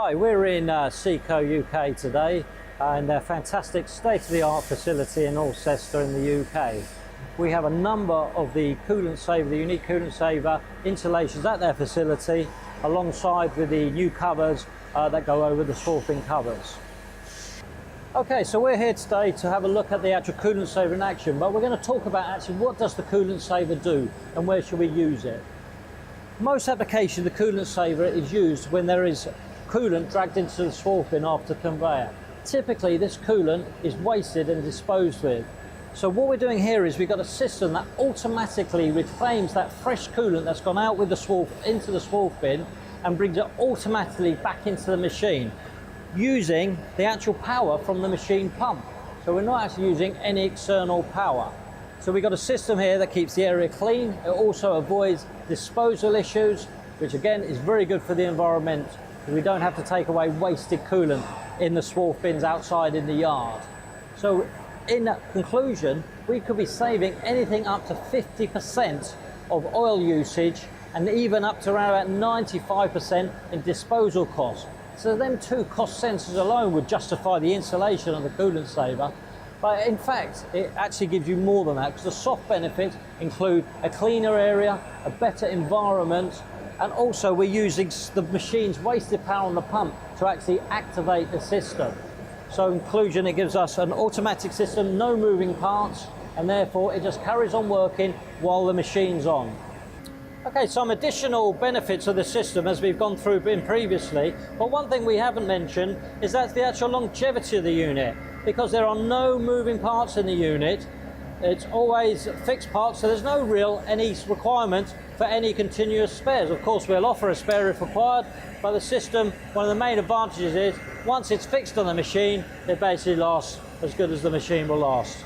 Hi, we're in Seco UK today in their fantastic state-of-the-art facility in Alcester in the UK. We have a number of the Coolant Saver, the unique Coolant Saver installations at their facility, alongside with the new covers that go over the swath-bin covers. Okay, so we're here today to have a look at the actual Coolant Saver in action, but we're going to talk about actually what does the Coolant Saver do and where should we use it. Most applications, the Coolant Saver is used when there is coolant dragged into the swath bin after conveyor. Typically this coolant is wasted and disposed with. So what we're doing here is we've got a system that automatically reclaims that fresh coolant that's gone out with the swath into the swath bin and brings it automatically back into the machine using the actual power from the machine pump. So we're not actually using any external power. So we've got a system here that keeps the area clean. It also avoids disposal issues, which again is very good for the environment. We don't have to take away wasted coolant in the swath bins outside in the yard. So in conclusion, we could be saving anything up to 50% of oil usage and even up to around about 95% in disposal costs. So them two cost centres alone would justify the installation of the Coolant Saver. But in fact, it actually gives you more than that, because the soft benefits include a cleaner area, a better environment, and also we're using the machine's wasted power on the pump to actually activate the system. So in conclusion, it gives us an automatic system, no moving parts, and therefore it just carries on working while the machine's on. Okay, some additional benefits of the system as we've gone through previously, but one thing we haven't mentioned is that's the actual longevity of the unit, because there are no moving parts in the unit. It's always fixed parts, so there's no real any requirement for any continuous spares. Of course, we'll offer a spare if required, but the system, one of the main advantages is once it's fixed on the machine, it basically lasts as good as the machine will last.